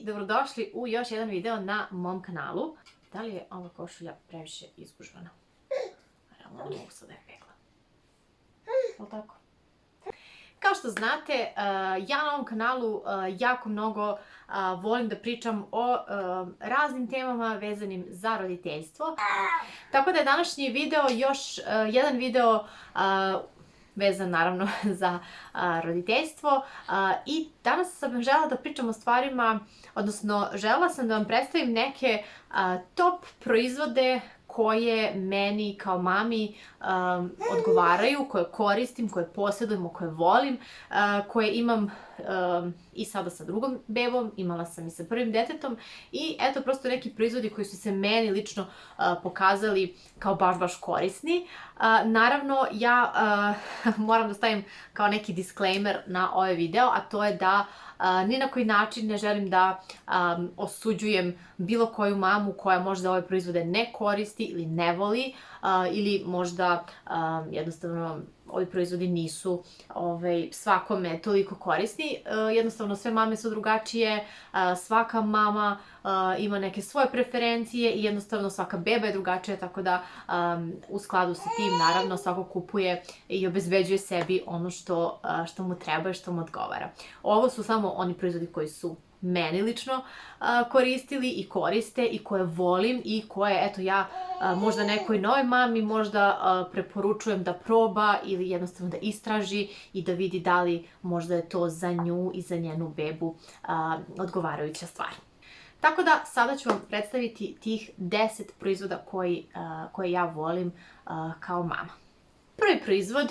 dobrodošli u još jedan video na mom kanalu. Da li je ova košulja previše izgužvana? Realno ne mogu sad da je pegla. Je li tako? Kao što znate, ja na ovom kanalu jako mnogo volim da pričam o raznim temama vezanim za roditeljstvo. Tako da je današnji video još jedan video vezan naravno za roditeljstvo i danas sam želela da pričam o stvarima, odnosno želela sam da vam predstavim neke top proizvode koje meni kao mami odgovaraju, koje koristim, koje posjedujem, koje volim, koje imam i sada sa drugom bebom, imala sam i sa prvim detetom i eto prosto neki proizvodi koji su se meni lično pokazali kao baš korisni. Naravno, ja moram da stavim kao neki disclaimer na ovaj video, a to je da ni na koji način ne želim da osuđujem bilo koju mamu koja možda ove proizvode ne koristi ili ne voli ili možda jednostavno ovi proizvodi nisu svakome toliko korisni. Jednostavno sve mame su drugačije, svaka mama ima neke svoje preferencije i jednostavno svaka beba je drugačija, tako da u skladu sa tim naravno svako kupuje i obezbeđuje sebi ono što mu treba i što mu odgovara. Ovo su samo oni proizvodi koji su meni lično koristili i koriste i koje volim i koje, eto, ja možda nekoj novoj mami možda preporučujem da proba ili jednostavno da istraži i da vidi da li možda je to za nju i za njenu bebu odgovarajuća stvar. Tako da sada ću vam predstaviti tih 10 proizvoda koje ja volim kao mama. Prvi proizvod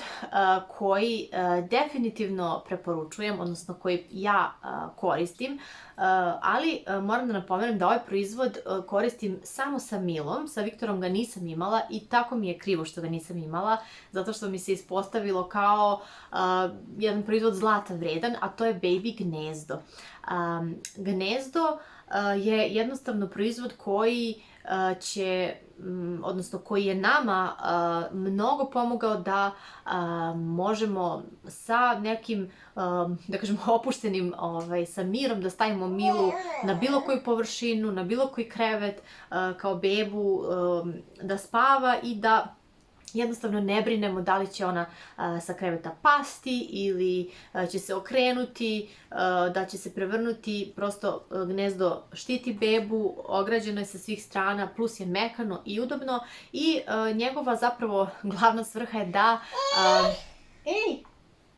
koji definitivno preporučujem, odnosno koji ja koristim, ali moram da napomenem da ovaj proizvod koristim samo sa Milom, sa Viktorom ga nisam imala i tako mi je krivo što ga nisam imala, zato što mi se ispostavilo kao jedan proizvod zlata vredan, a to je Baby Gnezdo. Gnezdo je jednostavno proizvod koji koji je nama mnogo pomogao da možemo sa nekim, da kažemo, opuštenim, sa mirom da stavimo Milu na bilo koju površinu, na bilo koji krevet, kao bebu, da spava i da jednostavno ne brinemo da li će ona sa kreveta pasti ili će se okrenuti, da će se prevrnuti. Prosto Gnezdo štiti bebu, ograđeno je sa svih strana, plus je mekano i udobno i njegova zapravo glavna svrha je da...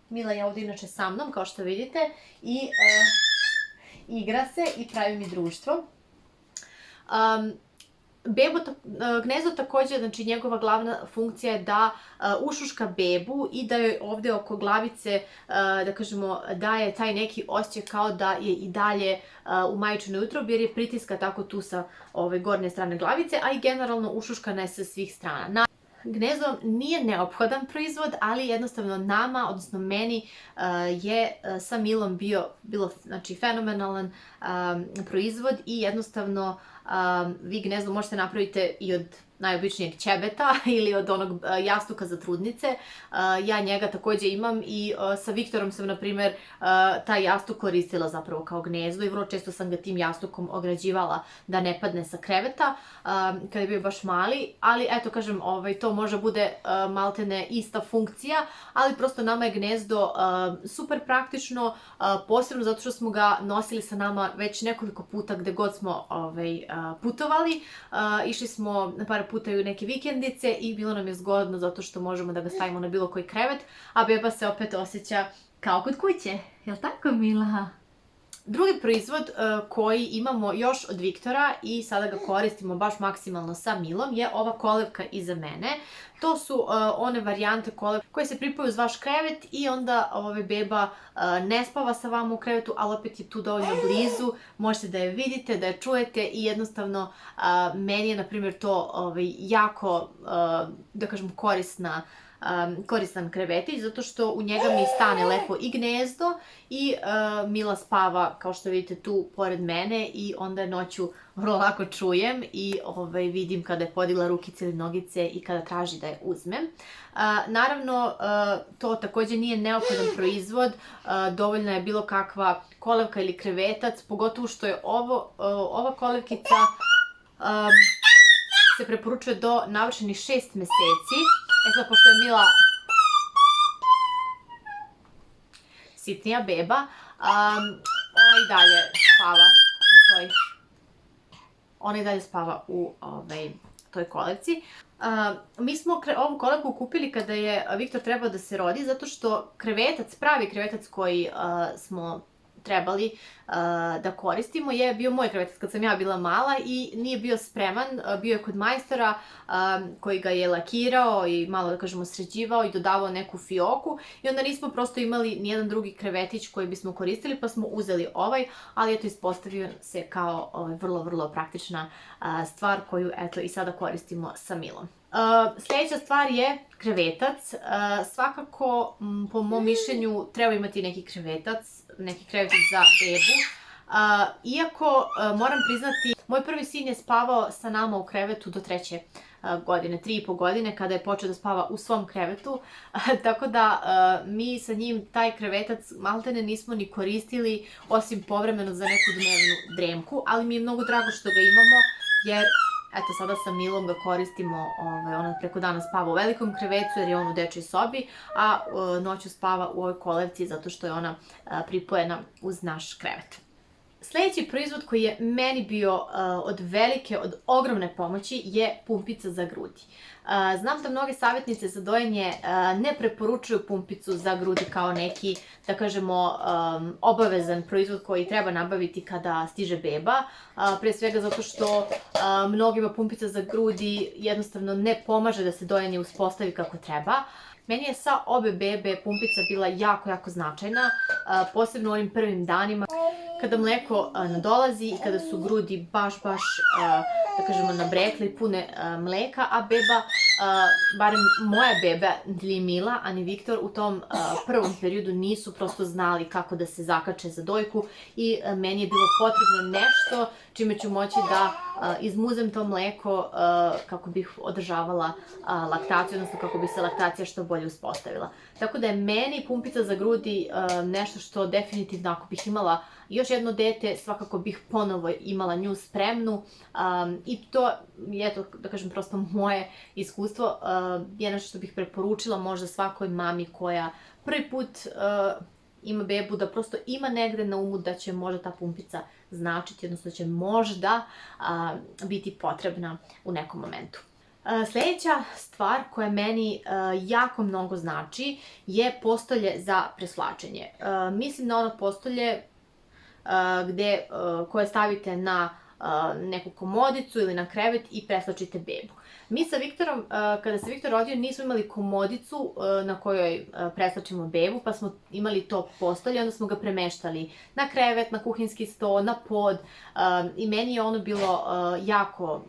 Mila je ovdje inače sa mnom, kao što vidite, i igra se i pravi mi društvo. Gnezdo također, znači njegova glavna funkcija je da ušuška bebu i da joj ovdje oko glavice, da kažemo, daje taj neki osjećaj kao da je i dalje u majčinoj utrobi jer je pritiska tako tu sa ove gornje strane glavice, a i generalno ušuškana je sa svih strana. Gnezdo nije neophodan proizvod, ali jednostavno nama, odnosno meni, je sa Milom bilo znači, fenomenalan proizvod i jednostavno vi Gnezdo možete napraviti i od najobičnijeg ćebeta ili od onog jastuka za trudnice. Ja njega također imam i sa Viktorom sam, na primjer, taj jastuk koristila zapravo kao gnezdo i vrlo često sam ga tim jastukom ograđivala da ne padne sa kreveta kada je bio baš mali, ali eto kažem, to može bude maltene ista funkcija, ali prosto nama je Gnezdo super praktično, posebno zato što smo ga nosili sa nama već nekoliko puta gde god smo putovali. Išli smo par puta u neke vikendice i bilo nam je zgodno zato što možemo da ga stavimo na bilo koji krevet, a beba se opet osjeća kao kod kuće. Jel' tako, Mila? Drugi proizvod koji imamo još od Viktora i sada ga koristimo baš maksimalno sa Milom je ova kolevka iza mene. To su one varijante kolevke koje se pripaju uz vaš krevet i onda beba ne spava sa vama u krevetu, ali opet je tu dovoljno blizu, možete da je vidite, da je čujete i jednostavno meni je, na primjer, to jako, da kažem, korisna koristan krevetić, zato što u njega mi stane lepo i gnezdo i Mila spava, kao što vidite, tu pored mene i onda noću vrlo lako čujem i vidim kada je podigla rukice ili nogice i kada traži da je uzmem. Naravno, to takođe nije neophodan proizvod, dovoljna je bilo kakva kolevka ili krevetac, pogotovo što je ova kolevkica se preporučuje do navršenih 6 meseci. Sad, pošto je Mila sitnija beba, ona i dalje spava u toj kolevci. Mi smo ovu kolevku kupili kada je Viktor trebao da se rodi, zato što pravi krevetac koji smo trebali da koristimo je bio moj krevetac kad sam ja bila mala i nije bio spreman, bio je kod majstora koji ga je lakirao i malo, da kažemo, sređivao i dodavao neku fioku i onda nismo prosto imali nijedan drugi krevetić koji bismo koristili, pa smo uzeli ovaj, ali eto, ispostavio se kao vrlo, vrlo praktična stvar koju eto i sada koristimo sa Milom. Sljedeća stvar je krevetac. Svakako, po mom mišljenju, treba imati neki krevetac za bebu. Iako, moram priznati, moj prvi sin je spavao sa nama u krevetu do 3. godine, 3,5 godine, kada je počeo da spava u svom krevetu, tako da mi sa njim taj krevetac maltene nismo ni koristili, osim povremeno za neku dnevnu dremku, ali mi je mnogo drago što ga imamo, jer eto, sada sa Milom ga koristimo, ona preko dana spava u velikom krevetu jer je on u dečjoj sobi, a noću spava u ovoj kolevci zato što je ona pripojena uz naš krevet. Sljedeći proizvod koji je meni bio od ogromne pomoći je pumpica za grudi. Znam da mnoge savjetnice za dojenje ne preporučuju pumpicu za grudi kao neki, da kažemo, obavezan proizvod koji treba nabaviti kada stiže beba. Pre svega zato što mnogima pumpica za grudi jednostavno ne pomaže da se dojenje uspostavi kako treba. Meni je sa obe bebe pumpica bila jako, jako značajna, posebno u onim prvim danima kada mleko nadolazi i kada su grudi baš, da kažemo, nabrekle i pune mleka, a beba, barem moja beba, ni Mila, a ni Viktor, u tom prvom periodu nisu prosto znali kako da se zakače za dojku i meni je bilo potrebno nešto čime ću moći da izmuzem to mleko kako bih održavala laktaciju, odnosno kako bi se laktacija što bolje uspostavila. Tako da je meni pumpica za grudi nešto što definitivno, ako bih imala još jedno dete, svakako bih ponovo imala nju spremnu i to je, da kažem, prosto moje iskustvo, je nešto što bih preporučila možda svakoj mami koja prvi put ima bebu, da prosto ima negde na umu da će možda ta pumpica značiti, odnosno da će možda biti potrebna u nekom momentu. Sljedeća stvar koja meni jako mnogo znači je postolje za preslačenje. Mislim na ono postolje koje stavite na neku komodicu ili na krevet i preslačite bebu. Mi sa Viktorom, kada se Viktor rodio, nismo imali komodicu na kojoj preslačimo bebu, pa smo imali to postolje, onda smo ga premeštali na krevet, na kuhinjski sto, na pod i meni je ono bilo jako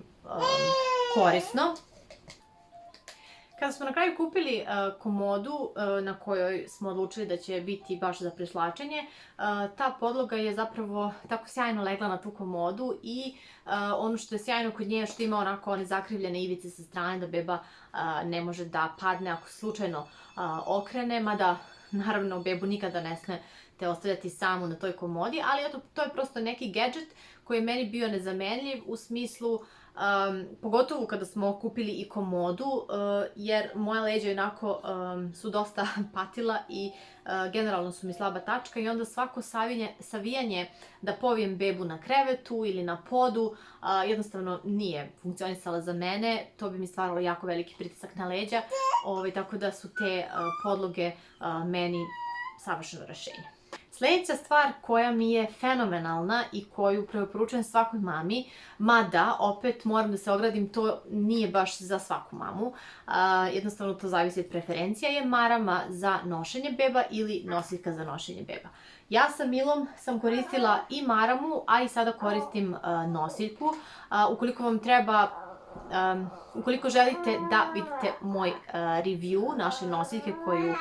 korisno. Kada smo na kraju kupili komodu na kojoj smo odlučili da će biti baš za preslačenje, ta podloga je zapravo tako sjajno legla na tu komodu i ono što je sjajno kod nje je što ima onako one zakrivljene ivice sa strane da beba ne može da padne ako slučajno okrene, mada naravno bebu nikada ne smete ostavljati samu na toj komodi, ali eto, to je prosto neki gadget koji je meni bio nezamenljiv u smislu, pogotovo kada smo kupili i komodu, jer moja leđa onako su dosta patila i generalno su mi slaba tačka i onda svako savijanje da povijem bebu na krevetu ili na podu jednostavno nije funkcionisala za mene, to bi mi stvaralo jako veliki pritisak na leđa, tako da su te podloge meni savršeno rešenje. Sljedeća stvar koja mi je fenomenalna i koju preporučujem svakoj mami, mada, opet moram da se ogradim, to nije baš za svaku mamu, jednostavno to zavisi od preferencija, je marama za nošenje beba ili nosiljka za nošenje beba. Ja sa Milom sam koristila i maramu, a i sada koristim nosiljku. Ukoliko vam treba ukoliko želite da vidite moj review naše nosiljke koju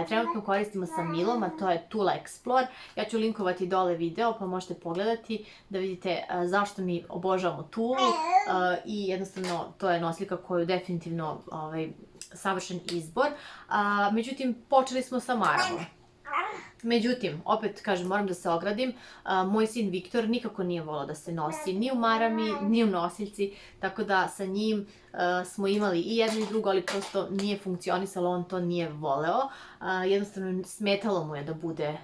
trenutno koristimo sa Milom, a to je Tula Explore, ja ću linkovati dole video pa možete pogledati da vidite zašto mi obožavamo Tulu i jednostavno to je nosiljka koju definitivno savršen izbor. Međutim, počeli smo sa maramom. Međutim, opet kažem, moram da se ogradim, moj sin Viktor nikako nije volao da se nosi ni u marami, ni u nosiljci, tako da sa njim smo imali i jedno i drugo, ali prosto nije funkcionisalo, on to nije voleo. Jednostavno smetalo mu je da bude,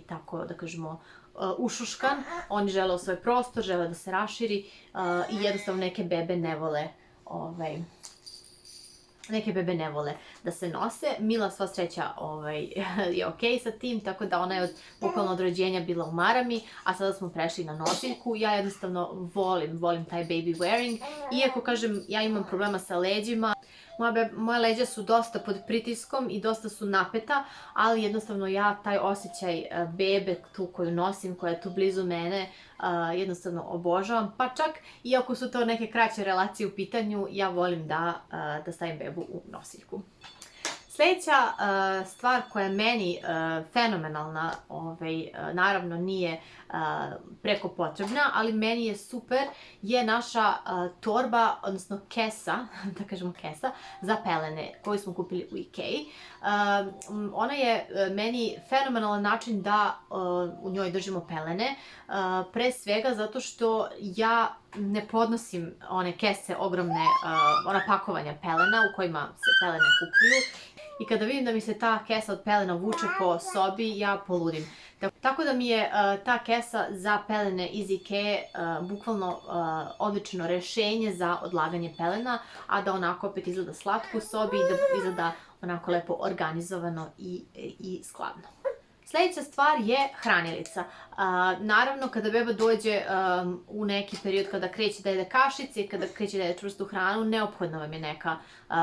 tako da kažemo, ušuškan. On je želeo svoj prostor, želeo da se raširi i jednostavno neke bebe ne vole da se nose. Mila, sva sreća, je okej sa tim, tako da ona je bukvalno od rođenja bila u marami, a sada smo prešli na nosiljku. Ja jednostavno volim taj baby wearing, iako, kažem, ja imam problema sa leđima. Moja leđa su dosta pod pritiskom i dosta su napeta, ali jednostavno ja taj osjećaj bebe tu koju nosim, koja je tu blizu mene, jednostavno obožavam. Pa čak, iako su to neke kraće relacije u pitanju, ja volim da stavim bebu u nosiljku. Sljedeća stvar koja je meni fenomenalna, naravno nije preko potrebna, ali meni je super, je naša torba, odnosno kesa, da kažemo kesa, za pelene koju smo kupili u Ikeji. Ona je meni fenomenalan način da u njoj držimo pelene, pre svega zato što ja ne podnosim one kese ogromne, ona pakovanja pelena u kojima se pelene kupuju. I kada vidim da mi se ta kesa od pelena vuče po sobi, ja poludim. Tako da mi je ta kesa za pelene iz Ikeje bukvalno odlično rešenje za odlaganje pelena, a da onako opet izgleda slatko u sobi i da izgleda onako lepo organizovano i skladno. Sljedeća stvar je hranilica. Naravno, kada beba dođe u neki period kada kreće da jede kašice i kada kreće da jede čvrstu hranu, neophodna vam je neka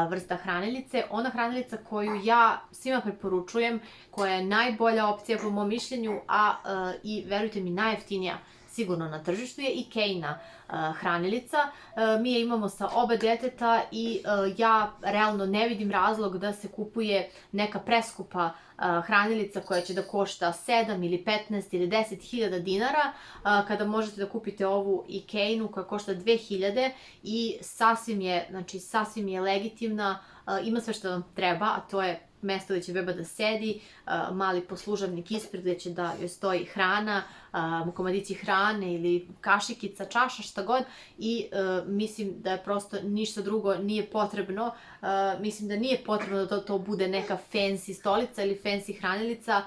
vrsta hranilice. Ona hranilica koju ja svima preporučujem, koja je najbolja opcija po mom mišljenju, a i verujte mi najjeftinija sigurno na tržištu, je Ikejina hranilica. Mi je imamo sa oba djeteta i ja realno ne vidim razlog da se kupuje neka preskupa hranilica koja će da košta 7 ili 15 ili 10.000 dinara, kada možete da kupite ovu Ikejinu koja košta 2.000 i sasvim je legitimna, ima sve što vam treba, a to je mesto gdje će beba da sedi, mali poslužavnik ispred gdje će da joj stoji hrana, komadići hrane ili kašikica, čaša, šta god, i mislim da je prosto ništa drugo nije potrebno. Mislim da nije potrebno da to bude neka fancy stolica ili fancy hranilica.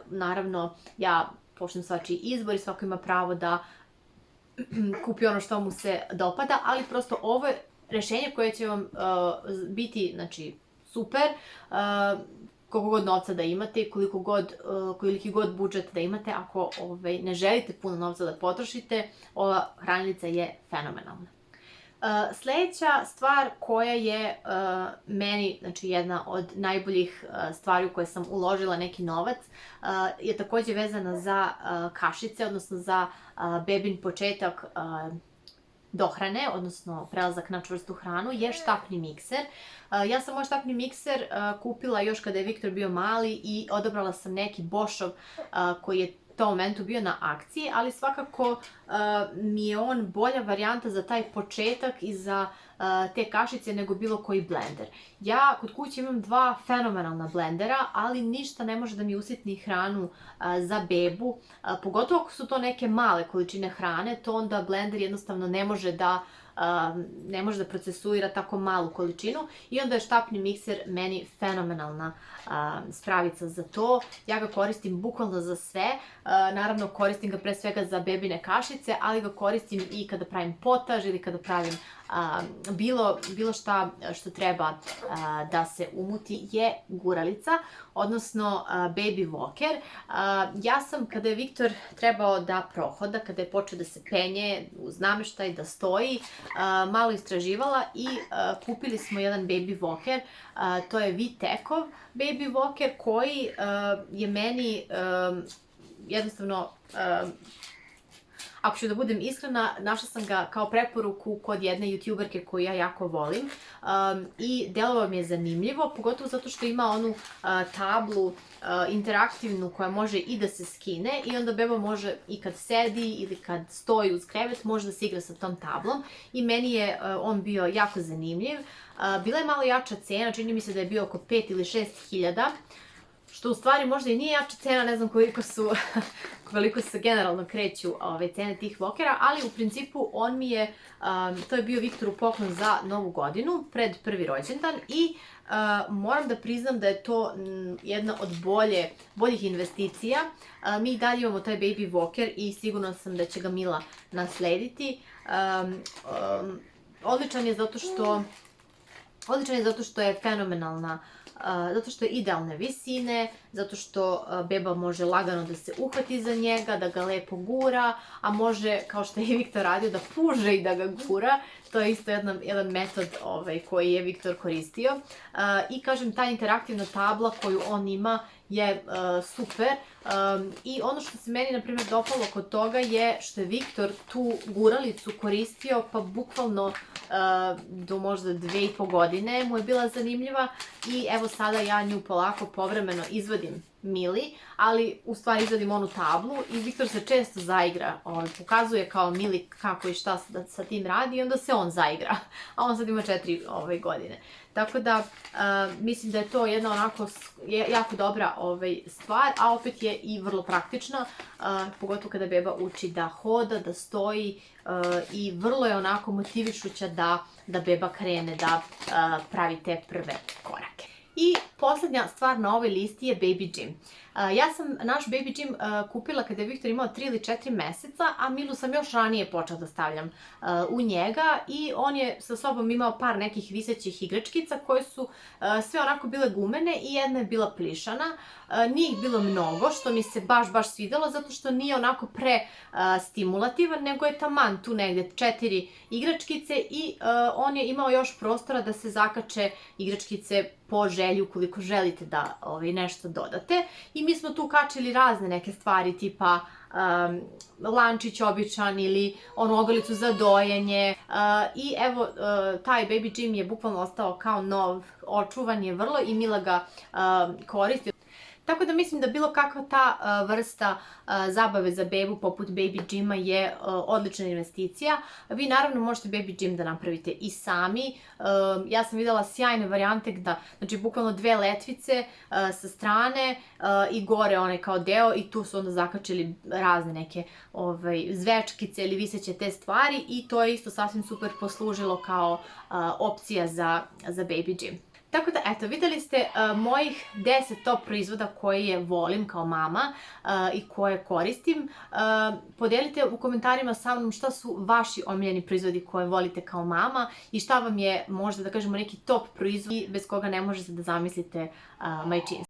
Naravno, ja poštujem svačiji izbor i svako ima pravo da kupi ono što mu se dopada, ali prosto ovo je rešenje koje će vam biti, znači, super, koliko god novca da imate i koliki god budžet da imate, ako ne želite puno novca da potrošite, ova hranilica je fenomenalna. Sljedeća stvar koja je meni, znači, jedna od najboljih stvari u koje sam uložila neki novac, je također vezana za kašice, odnosno za bebin početak dohrane, odnosno prelazak na čvrstu hranu, je štapni mikser. Ja sam moj štapni mikser kupila još kada je Viktor bio mali i odabrala sam neki Boschov koji je u tom momentu bio na akciji, ali svakako mi je on bolja varijanta za taj početak i za te kašice nego bilo koji blender. Ja kod kuće imam 2 fenomenalna blendera, ali ništa ne može da mi usitni hranu za bebu, pogotovo ako su to neke male količine hrane, to onda blender jednostavno ne može da procesuira tako malu količinu i onda je štapni mikser meni fenomenalna spravica za to. Ja ga koristim bukvalno za sve, naravno koristim ga pre svega za bebine kašice, ali ga koristim i kada pravim potaž ili kada pravim bilo šta što treba da se umuti je guralica, odnosno baby walker. Ja sam, kada je Viktor trebao da prohoda, kada je počeo da se penje uz nameštaj, da stoji, malo istraživala i kupili smo jedan baby walker, to je Vitekov baby walker koji je meni jednostavno ako ću da budem iskrena, našla sam ga kao preporuku kod jedne youtuberke koju ja jako volim i delovao mi je zanimljivo, pogotovo zato što ima onu tablu interaktivnu koja može i da se skine i onda beba može i kad sedi ili kad stoji uz krevet može da se igra sa tom tablom i meni je on bio jako zanimljiv. Bila je malo jača cena, čini mi se da je bio oko 5 ili 6 hiljada, što u stvari možda i nije jača cena, ne znam koliko se generalno kreću cene tih Walkera, ali u principu on mi je, to je bio Viktoru poklon za Novu godinu, pred prvi rođendan i moram da priznam da je to jedna od boljih investicija. Mi i dalje imamo taj Baby Walker i sigurna sam da će ga Mila naslediti. Odličan je zato što je fenomenalna, zato što je idealne visine, zato što beba može lagano da se uhvati za njega, da ga lepo gura, a može, kao što je i Viktor radio, da puže i da ga gura. To je isto jedan metod koji je Viktor koristio. I kažem, ta interaktivna tabla koju on ima je super. I ono što se meni, na primjer, dopalo kod toga je što je Viktor tu guralicu koristio, pa bukvalno do možda 2,5 godine mu je bila zanimljiva i evo sada ja nju polako povremeno izvadim Mili, ali u stvari izvadim onu tablu i Viktor se često zaigra, pokazuje kao Mili kako i šta sa tim radi i onda se on zaigra, a on sad ima 4 godine. Tako da mislim da je to jedna onako jako dobra stvar, a opet je i vrlo praktična, pogotovo kada beba uči da hoda, da stoji i vrlo je onako motivišuća da beba krene da pravi te prve korake. I poslednja stvar na ovoj listi je Baby Gym. Ja sam naš Baby Gym kupila kada je Viktor imao 3 ili 4 meseca, a Milu sam još ranije počela da stavljam u njega i on je sa sobom imao par nekih visećih igračkica koje su sve onako bile gumene i jedna je bila plišana. Nije ih bilo mnogo, što mi se baš svidelo, zato što nije onako prestimulativan, nego je taman tu negde 4 igračkice i on je imao još prostora da se zakače igračkice po želji ukoliko želite da nešto dodate. I mi smo tu kačili razne neke stvari tipa lančić običan ili onu ogrlicu za dojenje i evo taj Baby Gym je bukvalno ostao kao nov, očuvan je vrlo i Mila ga koristi. Tako da mislim da bilo kakva ta vrsta zabave za bebu poput Baby Gyma je odlična investicija. Vi naravno možete Baby Gym da napravite i sami. Ja sam videla sjajne varijante da, znači bukvalno 2 letvice sa strane i gore onaj kao deo i tu su onda zakačili razne neke zvečkice ili viseće te stvari i to je isto sasvim super poslužilo kao opcija za Baby Gym. Tako da, eto, videli ste mojih 10 top proizvoda koje volim kao mama i koje koristim. Podelite u komentarima sa mnom šta su vaši omiljeni proizvodi koje volite kao mama i šta vam je možda, da kažemo, neki top proizvod bez koga ne možete da zamislite majčinstvo.